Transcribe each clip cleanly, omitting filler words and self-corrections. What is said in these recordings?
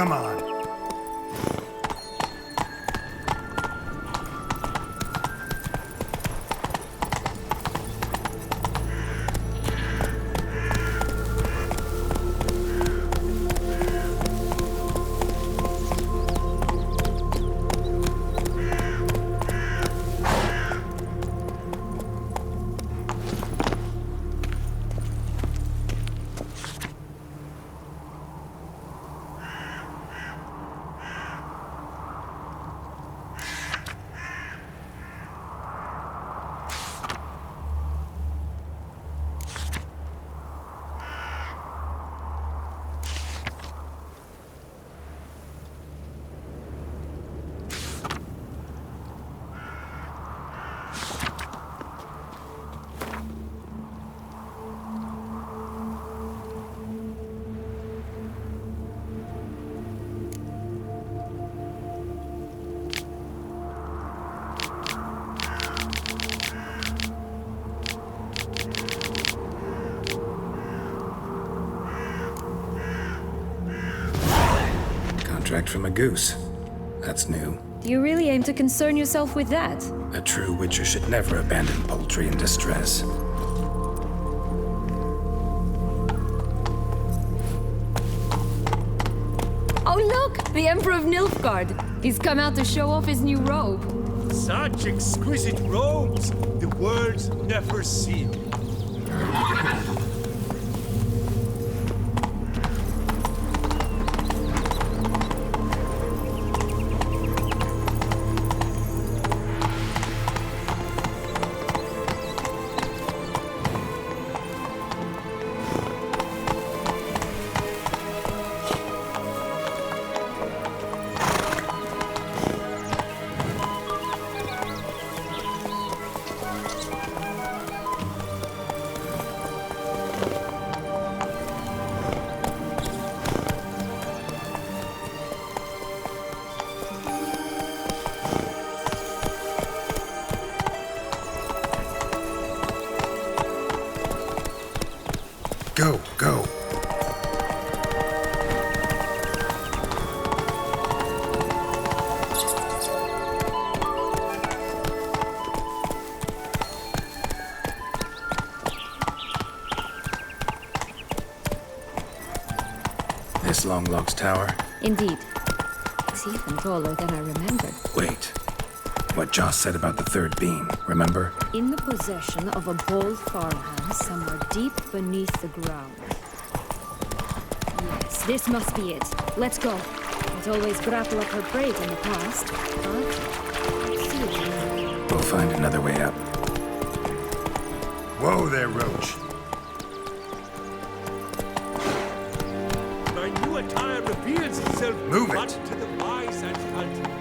Come on. Contract from a goose. That's new. Do you really aim to concern yourself with that? A true witcher should never abandon poultry in distress. Oh look! The Emperor of Nilfgaard! He's come out to show off his new robe. Such exquisite robes, the world's never seen. Go, go. This Longlog's tower? Indeed. It's even taller than I remembered. Wait. What Joss said about the third beam, remember? In the possession of a bold farmhand somewhere deep beneath the ground. Yes, this must be it. Let's go. Can't always grapple up her prey in the past, but... see. We'll find another way up. Whoa there, Roach. My new attire reveals itself Move it. but to the wise and cultured.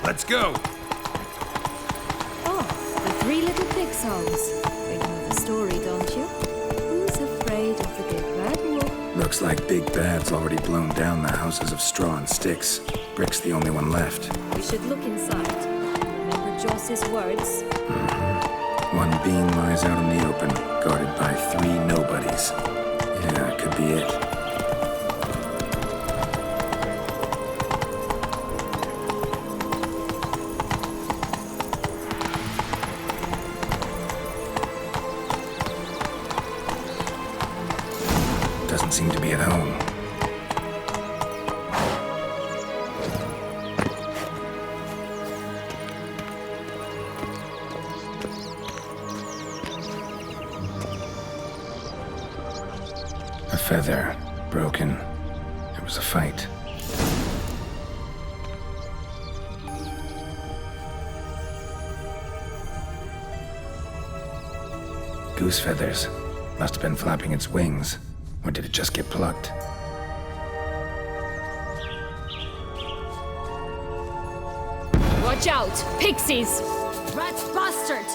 Let's go. Oh, the three little pigs' homes. You know the story, don't you? Who's afraid of the big bad wolf? Looks like Big Bad's already blown down the houses of straw and sticks. Brick's the only one left. We should look inside. Remember Joss's words? One beam lies out in the open, guarded by 3 nobodies. Yeah, it could be it. Doesn't seem to be at home. feather, broken. There was a fight. Goose feathers. Must have been flapping its wings. Or did it just get plucked? Watch out! Pixies! Rat bastard!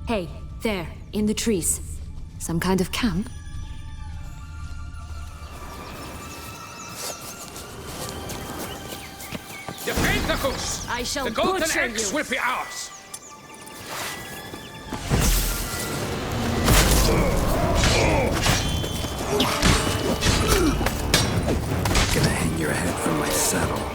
Hey, there, in the trees. Some kind of camp? Defend the goose! I shall The golden butcher eggs you. will be ours! Gonna hang your head from my saddle.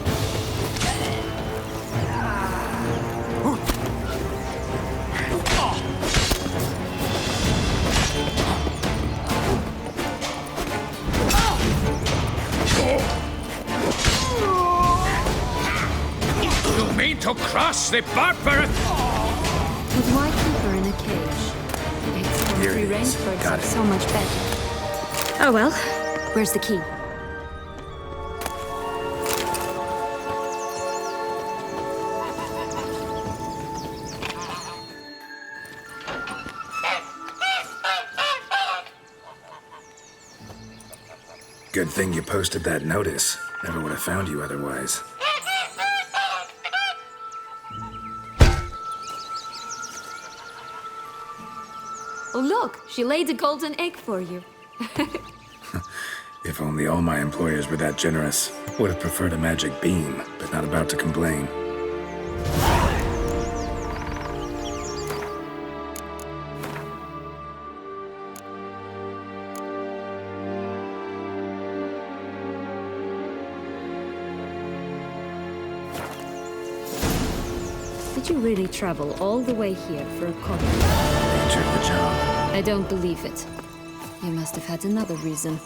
You mean to cross the barbaric... But why keep her in a cage? Eggs from Here free it range is. birds Got are it. so much better. Oh well, where's the key? Good thing you posted that notice. Never would have found you otherwise. Oh look, she laid a golden egg for you. If only all my employers were that generous. Would have preferred a magic beam, but not about to complain. Did you really travel all the way here for a coffee? Nature of the job. I don't believe it. You must have had another reason.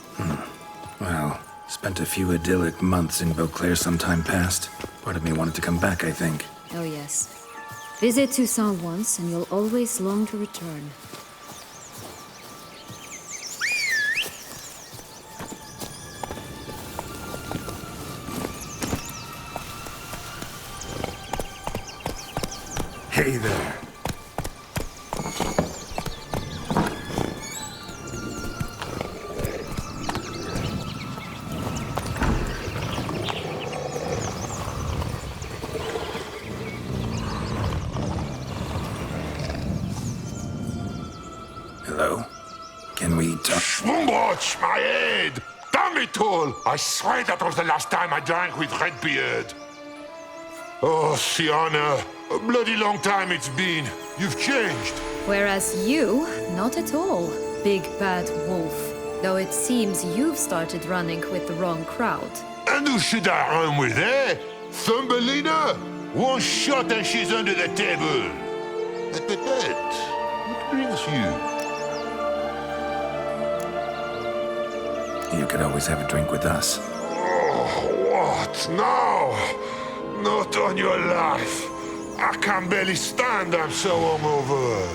Well, spent a few idyllic months in Beauclair some time past. Part of me wanted to come back, I think. Oh yes. Visit Toussaint once and you'll always long to return. Hey there. Hello? Can we talk? Schwumbotsch, my head! Damn it all! I swear that was the last time I drank with Redbeard. Oh, Sienna, a bloody long time it's been. You've changed. Whereas you, not at all, big bad wolf. Though it seems you've started running with the wrong crowd. And who should I run with, eh? Thumbelina? One shot and she's under the table. But what brings you? You could always have a drink with us. Oh, what now? Not on your life. I can barely stand, I'm so hungover.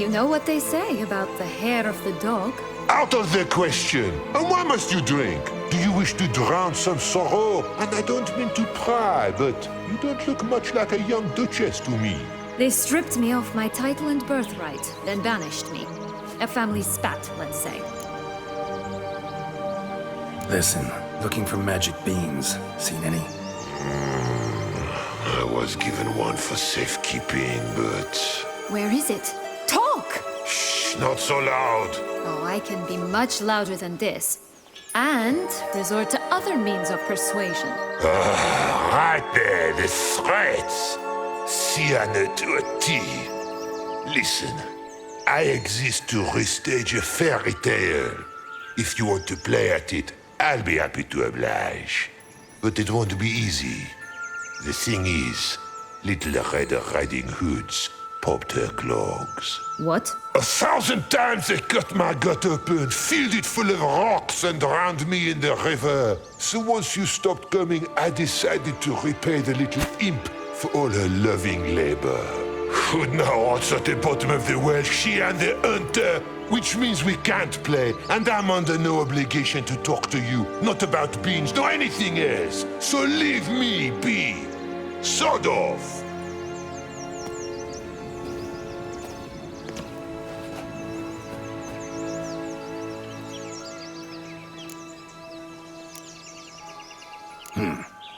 You know what they say about the hair of the dog? Out of the question. And why must you drink? Do you wish to drown some sorrow? And I don't mean to pry, but you don't look much like a young duchess to me. They stripped me of my title and birthright, then banished me. A family spat, let's say. Listen, looking for magic beans. Seen any? I was given one for safekeeping, but... Where is it? Talk! Shh, not so loud. Oh, I can be much louder than this. And resort to other means of persuasion. Right there, the threats. Sienna to a T. Listen, I exist to restage a fairy tale. If you want to play at it, I'll be happy to oblige. But it won't be easy. The thing is, Little Red Riding Hoods popped her clogs. What? 1,000 times they cut my gut open, filled it full of rocks, and drowned me in the river. So once you stopped coming, I decided to repay the little imp for all her loving labor. Who'd now what's at the bottom of the well, she and the hunter, which means we can't play, and I'm under no obligation to talk to you, not about beans, nor anything else. So leave me be. Sod off.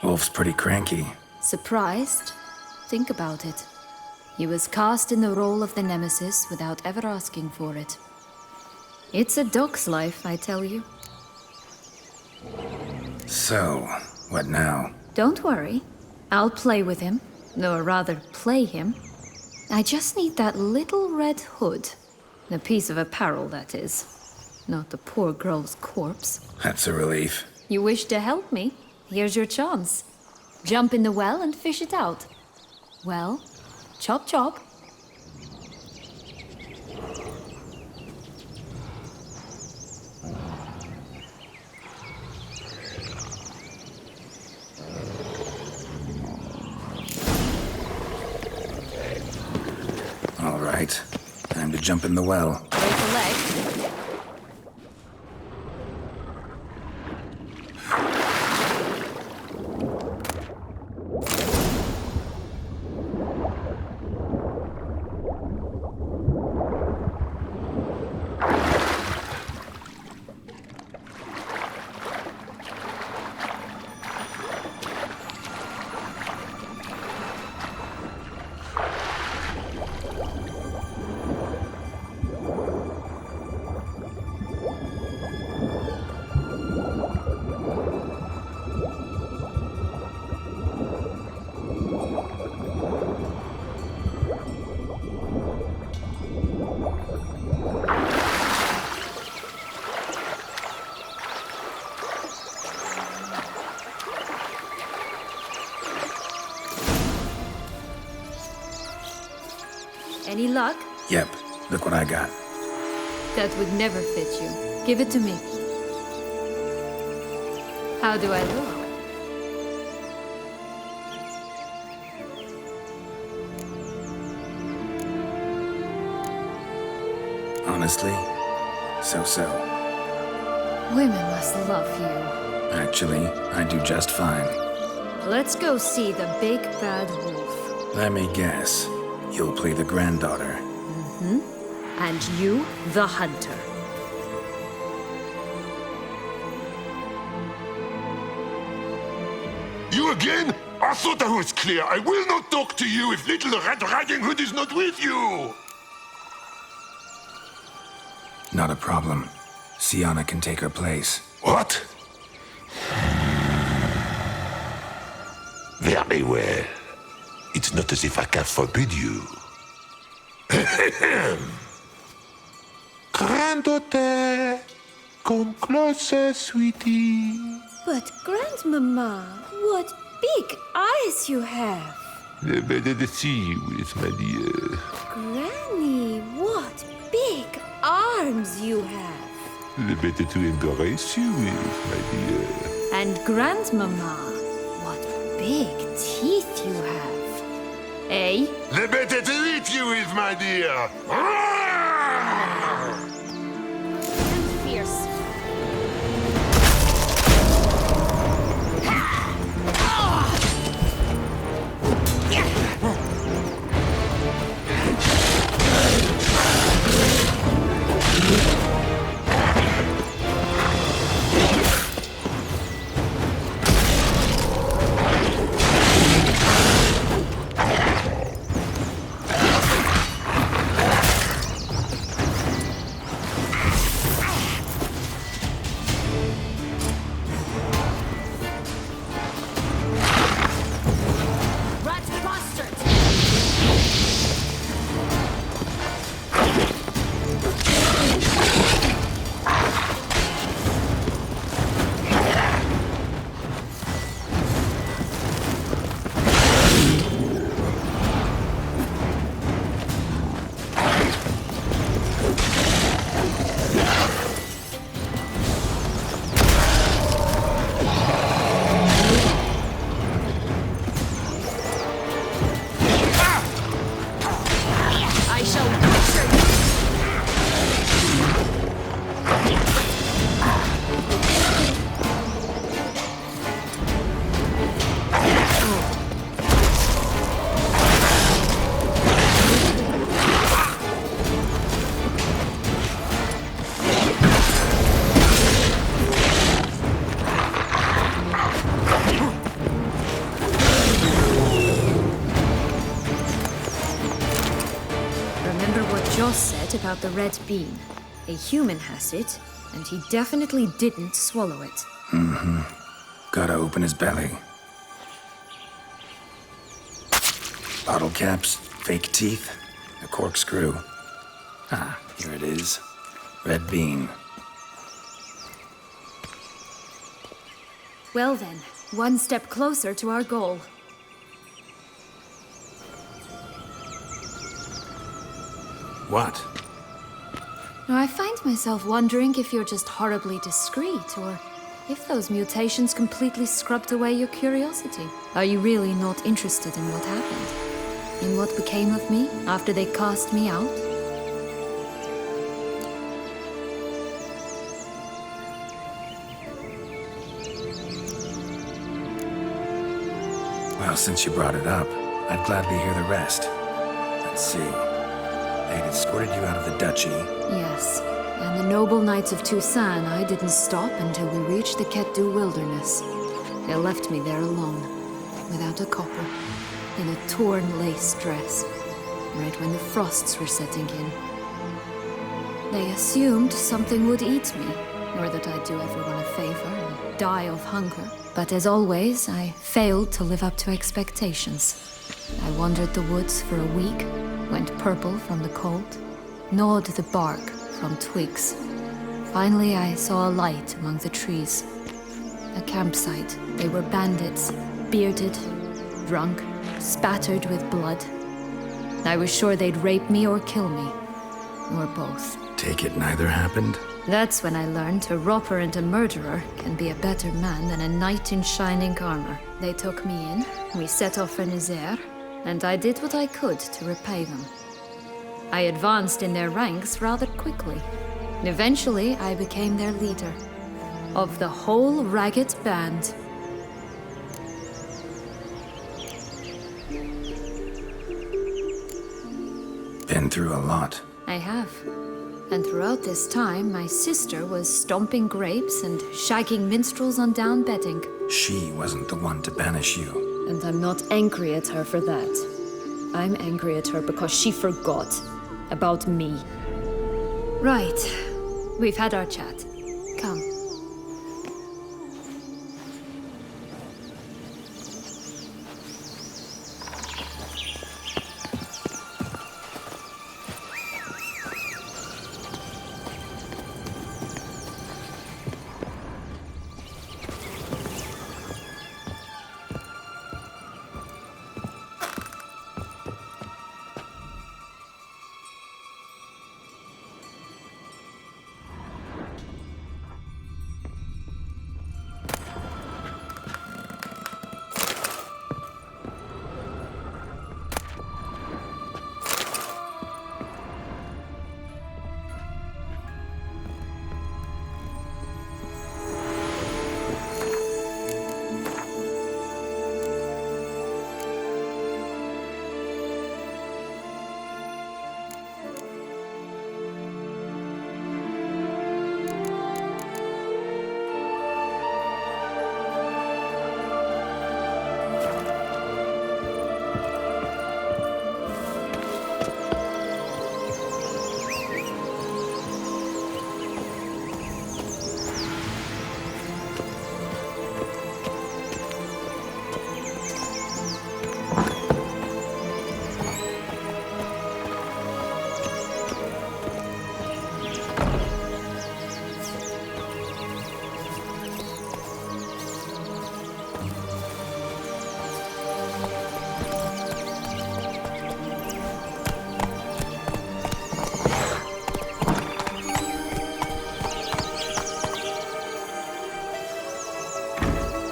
Wolf's pretty cranky. Surprised? Think about it. He was cast in the role of the Nemesis without ever asking for it. It's a dog's life, I tell you. So, what now? Don't worry. I'll play with him. Or rather, play him. I just need that little red hood. A piece of apparel, that is. Not the poor girl's corpse. That's a relief. You wish to help me? Here's your chance. Jump in the well and fish it out. Well, chop chop. All right. Time to jump in the well. Break a leg. Any luck? Yep, look what I got. That would never fit you. Give it to me. How do I look? Honestly, so-so. Women must love you. Actually, I do just fine. Let's go see the big bad wolf. Let me guess. You'll play the granddaughter. And you, the hunter. You again? I thought I was clear. I will not talk to you if Little Red Riding Hood is not with you. Not a problem. Sienna can take her place. What? Very well. It's not as if I can forbid you. Granddaughter, come closer, sweetie. But Grandmama, what big eyes you have. The better to see you with, my dear. Granny, what big arms you have. The better to embrace you with, my dear. And Grandmama, what big teeth you have. Eh? The better to eat you with, my dear. Joss said about the red bean. A human has it, and he definitely didn't swallow it. Gotta open his belly. Bottle caps, fake teeth, a corkscrew. Ah, here it is. Red bean. Well then, one step closer to our goal. What? Now, I find myself wondering if you're just horribly discreet, or if those mutations completely scrubbed away your curiosity. Are you really not interested in what happened? In what became of me after they cast me out? Well, since you brought it up, I'd gladly hear the rest. Let's see. They'd escorted you out of the duchy. Yes, and the noble knights of Toussaint, I didn't stop until we reached the Ketdu wilderness. They left me there alone, without a copper, in a torn lace dress, right when the frosts were setting in. They assumed something would eat me, or that I'd do everyone a favor and die of hunger. But as always, I failed to live up to expectations. I wandered the woods for a week, went purple from the cold, gnawed the bark from twigs. Finally, I saw a light among the trees. A campsite. They were bandits, bearded, drunk, spattered with blood. I was sure they'd rape me or kill me, or both. Take it neither happened? That's when I learned a robber and a murderer can be a better man than a knight in shining armor. They took me in, we set off for Nizer, and I did what I could to repay them. I advanced in their ranks rather quickly. Eventually, I became their leader. Of the whole ragged band. Been through a lot. I have. And throughout this time, my sister was stomping grapes and shagging minstrels on down bedding. She wasn't the one to banish you. And I'm not angry at her for that. I'm angry at her because she forgot about me. Right. We've had our chat. Come.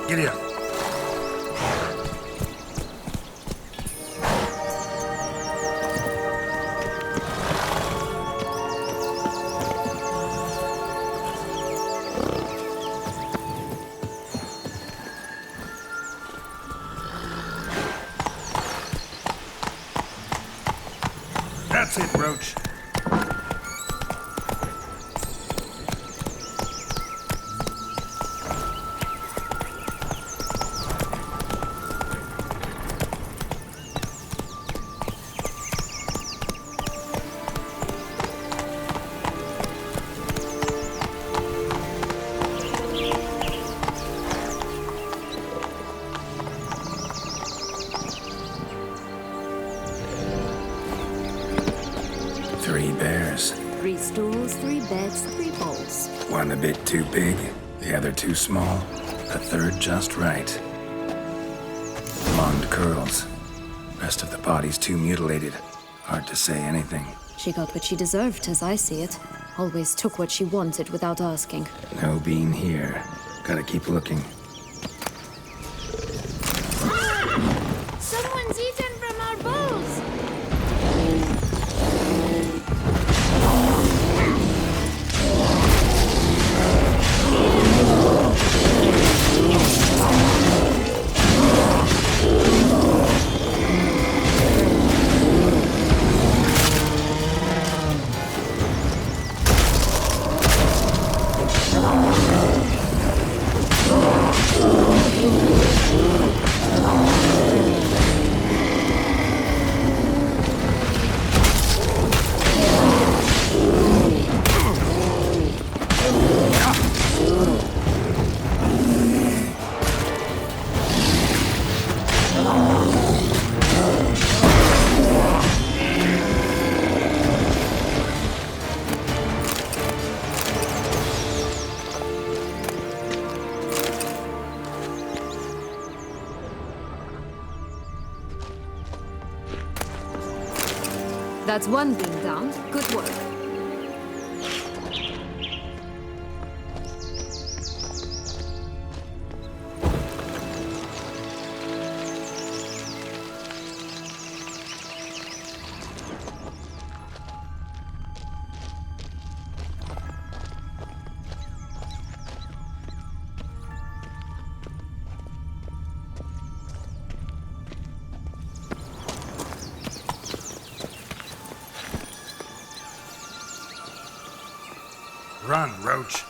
Get here. That's it, Roach. chairs. 3 stools, 3 beds, 3 bowls. One a bit too big, the other too small, the third just right. Blonde curls. Rest of the body's too mutilated. Hard to say anything. She got what she deserved, as I see it. Always took what she wanted without asking. No bean here. Gotta keep looking. Someone's eaten from our bowls! That's one beam down. Good work. Run, Roach.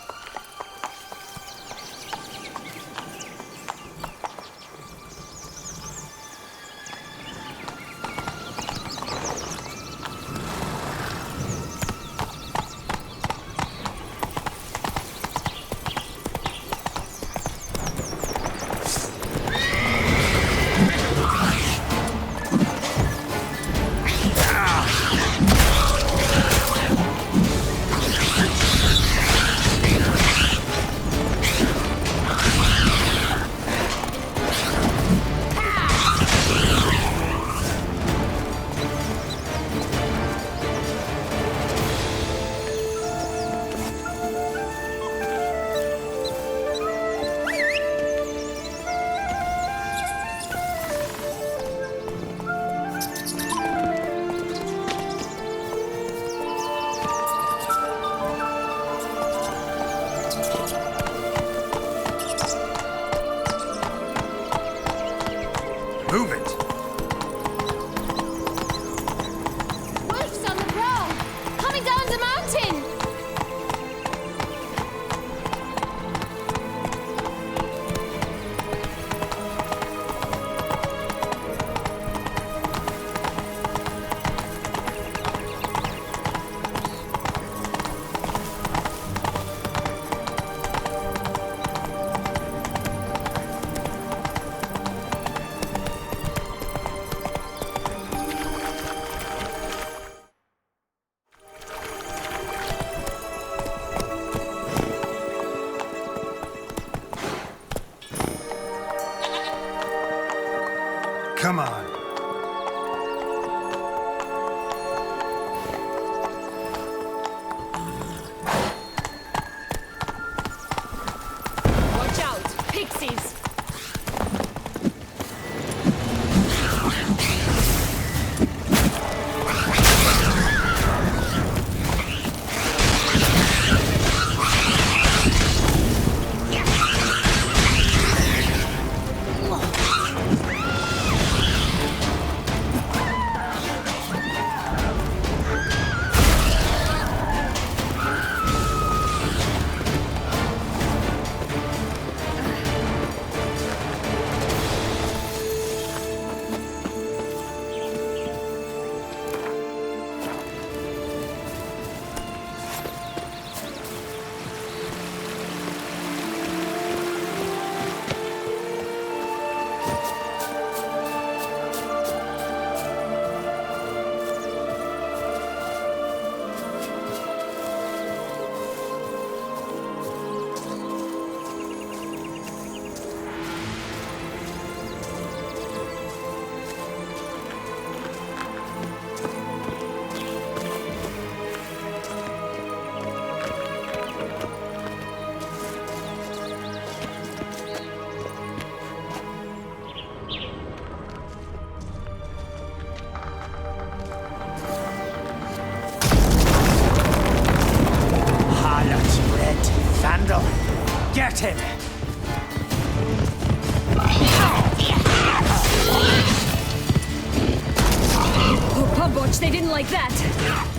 Get him! Oh, Pumboch, they didn't like that!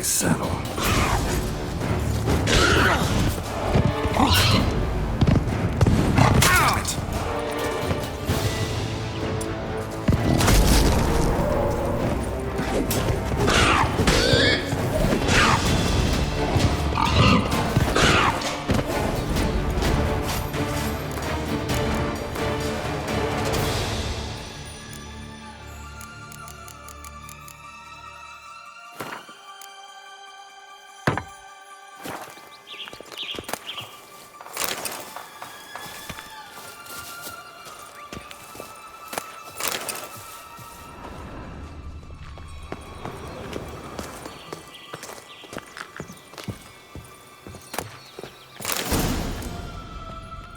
saddle.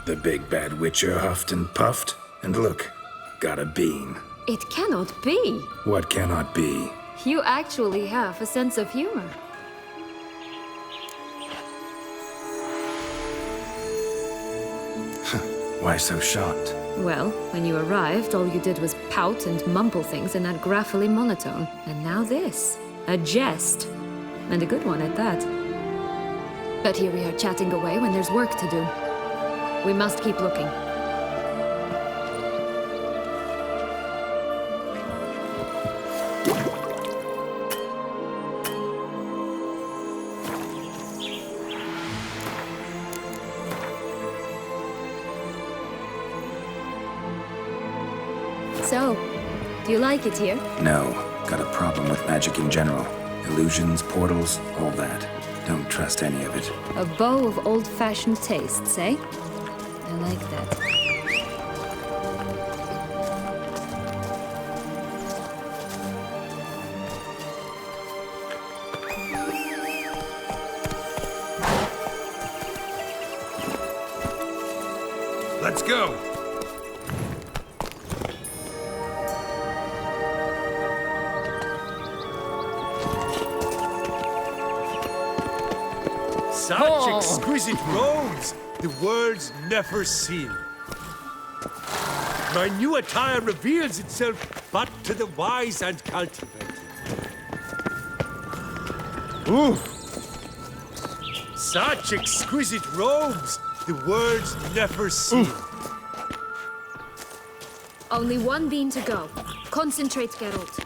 The big bad witcher huffed and puffed, and look, got a bean. It cannot be. What cannot be? You actually have a sense of humor. Why so shocked? Well, when you arrived, all you did was pout and mumble things in that graphically monotone. And now this. A jest. And a good one at that. But here we are chatting away when there's work to do. We must keep looking. So, do you like it here? No, got a problem with magic in general. Illusions, portals, all that. Don't trust any of it. A bow of old-fashioned tastes, eh? I like that. Let's go! Such exquisite robes, the world's never seen. My new attire reveals itself but to the wise and cultivated. Ooh! Such exquisite robes, the world's never seen. Only one bean to go. Concentrate, Geralt.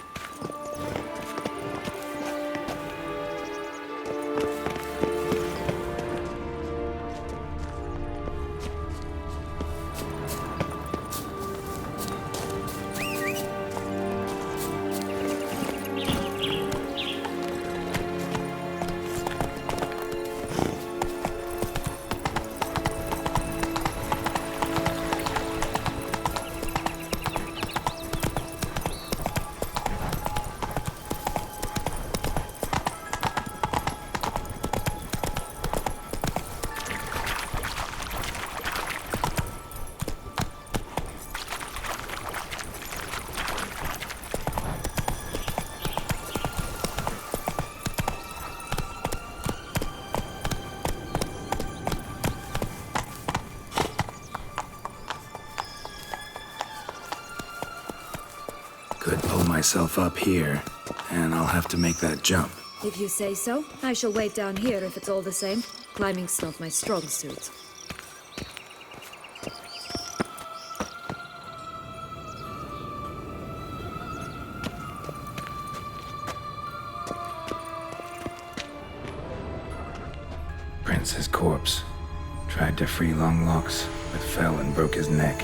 Could pull myself up here, and I'll have to make that jump. If you say so, I shall wait down here if it's all the same. Climbing's not my strong suit. Prince's corpse. Tried to free Longlocks, but fell and broke his neck.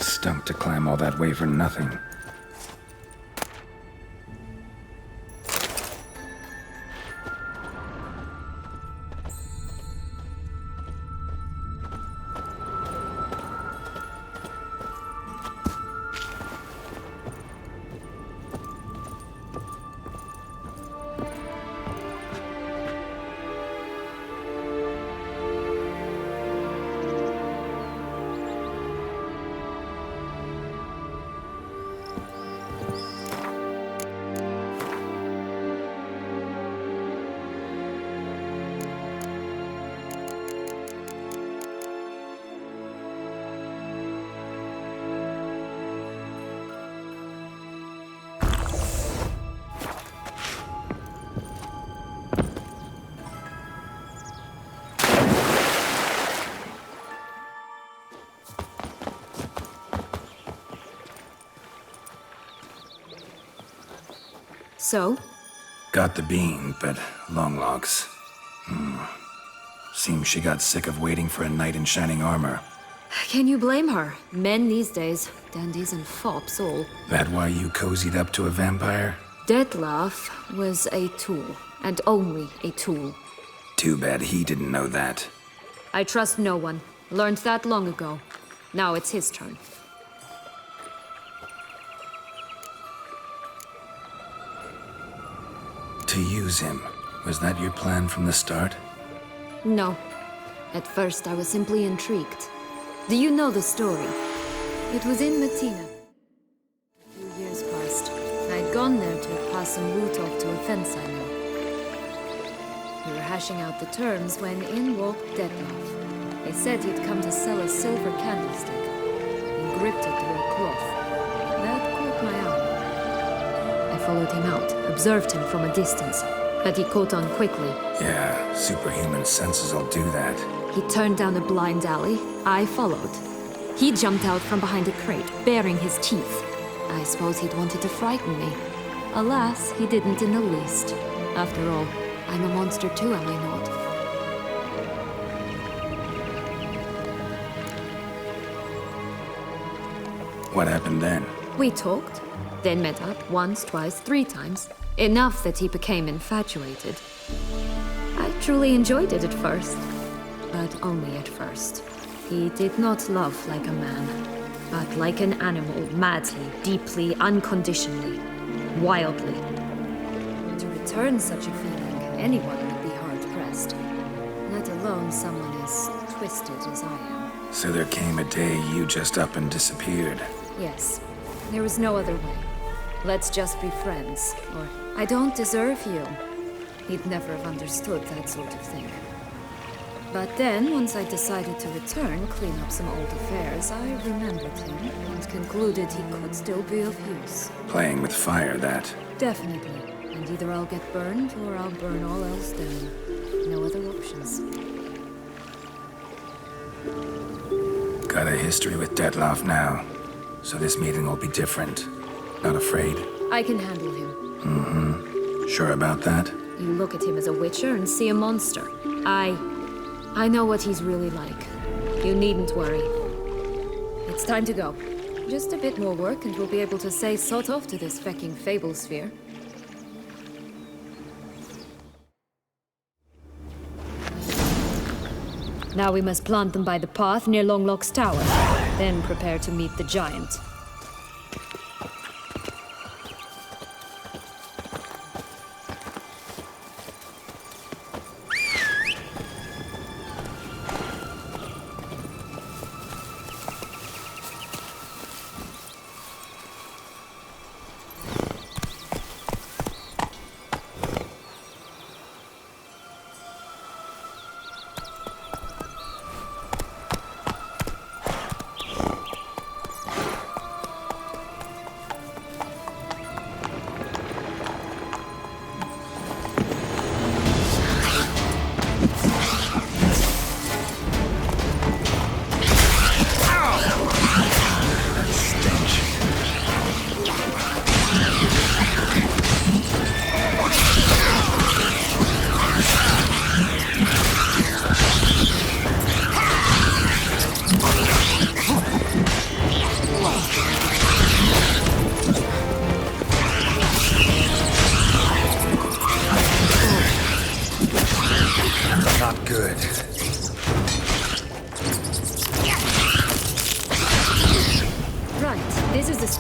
Stunk to climb all that way for nothing. So? Got the bean, but long logs. Seems she got sick of waiting for a knight in shining armor. Can you blame her? Men these days, dandies and fops all. That why you cozied up to a vampire? Detlef was a tool, and only a tool. Too bad he didn't know that. I trust no one. Learned that long ago. Now it's his turn. To use him. Was that your plan from the start? No. At first, I was simply intrigued. Do you know the story? It was in Matina. A few years passed. I'd gone there to pass some loot off to a fence I know. We were hashing out the terms when in walked Detlef. They said he'd come to sell a silver candlestick. He gripped it through a cloth. That caught my eye. I followed him out, observed him from a distance, but he caught on quickly. Yeah, superhuman senses will do that. He turned down a blind alley. I followed. He jumped out from behind a crate, baring his teeth. I suppose he'd wanted to frighten me. Alas, he didn't in the least. After all, I'm a monster too, am I not? What happened then? We talked, then met up once, twice, 3 times. Enough that he became infatuated. I truly enjoyed it at first, but only at first. He did not love like a man, but like an animal, madly, deeply, unconditionally, wildly. To return such a feeling, anyone would be hard-pressed, let alone someone as twisted as I am. So there came a day you just up and disappeared. Yes, there was no other way. Let's just be friends, or I don't deserve you. He'd never have understood that sort of thing. But then, once I decided to return, clean up some old affairs, I remembered him and concluded he could still be of use. Playing with fire, that. Definitely. And either I'll get burned, or I'll burn all else down. No other options. Got a history with Detlef now, so this meeting will be different. Not afraid? I can handle him. Mm-hmm. Sure about that? You look at him as a witcher and see a monster. I know what he's really like. You needn't worry. It's time to go. Just a bit more work and we'll be able to say sod off to this fecking fable sphere. Now we must plant them by the path near Longlock's tower. Then prepare to meet the giant.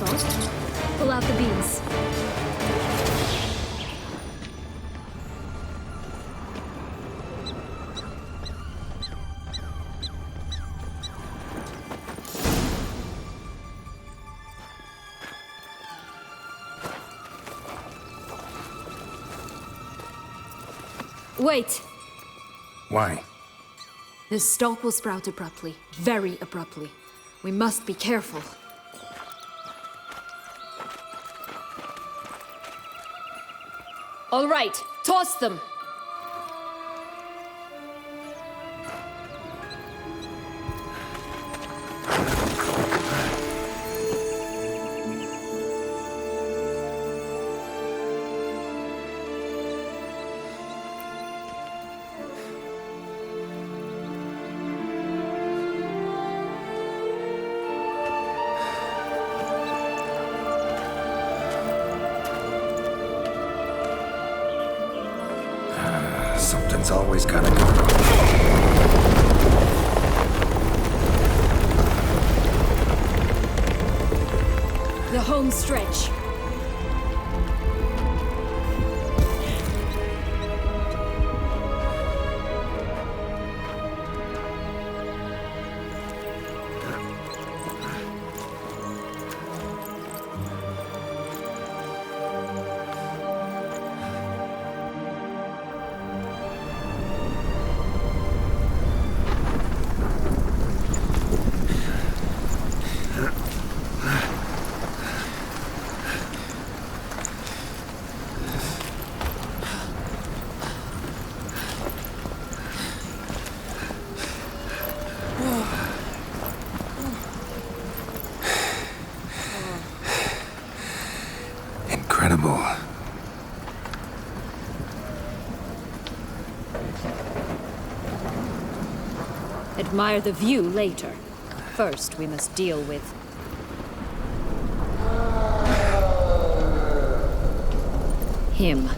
first. Pull out the beans. Wait! Why? This stalk will sprout abruptly. Very abruptly. We must be careful. All right, toss them! Something's always gotta go wrong. The home stretch. Incredible. Admire the view later. First, we must deal with... him.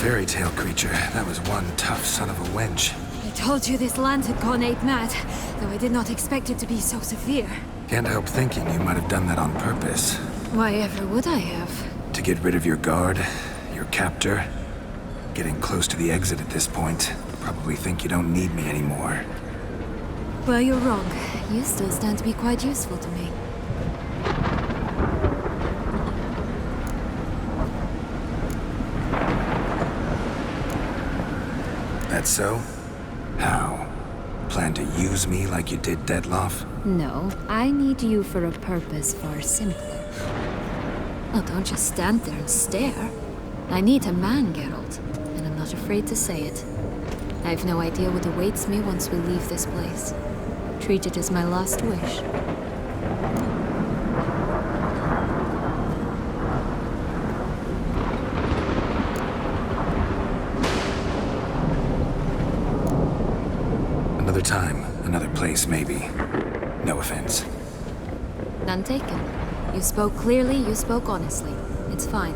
Fairy tale creature. That was one tough son of a wench. I told you this land had gone ape mad, though I did not expect it to be so severe. Can't help thinking you might have done that on purpose. Why ever would I have? To get rid of your guard, your captor. Getting close to the exit at this point. Probably think you don't need me anymore. Well, you're wrong. You still stand to be quite useful to me. That so? How? Plan to use me like you did Detloff? No, I need you for a purpose far simpler. Oh, don't just stand there and stare. I need a man, Geralt, and I'm not afraid to say it. I've no idea what awaits me once we leave this place. Treat it as my last wish. Another time, another place, maybe. No offense. None taken. You spoke clearly, you spoke honestly. It's fine.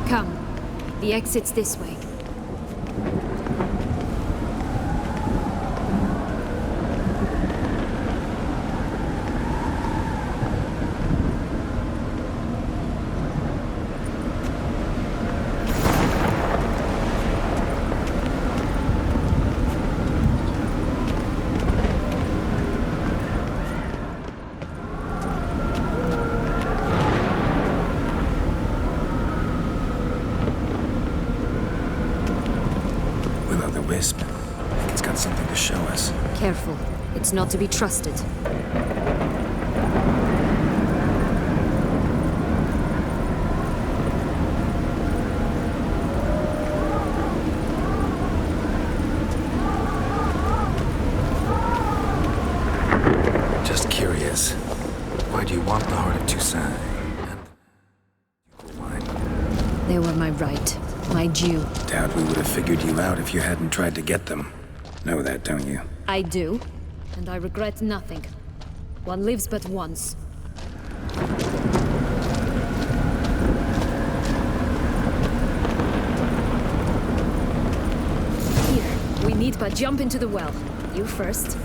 Come. The exit's this way. Wisp. I think it's got something to show us. Careful. It's not to be trusted. Just curious. Why do you want the heart of Toussaint? And They were my right. My due. doubt we would have figured you out if you hadn't tried to get them. Know that, don't you? I do. And I regret nothing. One lives but once. Here, we need but jump into the well. You first.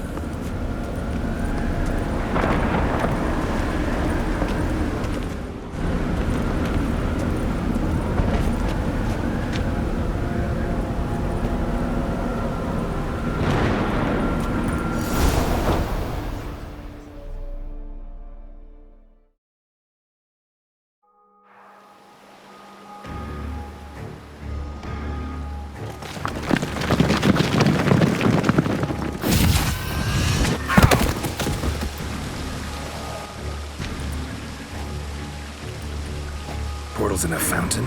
Portals in a fountain?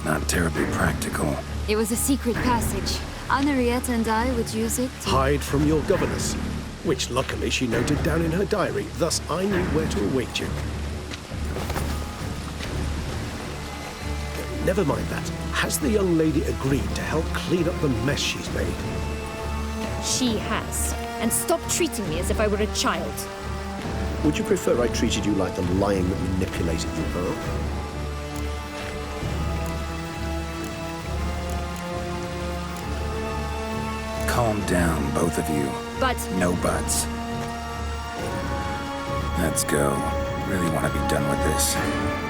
Not terribly practical. It was a secret passage. Henriette and I would use it to... Hide from your governess, which luckily she noted down in her diary, thus I knew where to await you. Never mind that. Has the young lady agreed to help clean up the mess she's made? She has. And stop treating me as if I were a child. Would you prefer I treated you like the lying, manipulated you are? Calm down, both of you. But... No buts. Let's go. Really want to be done with this.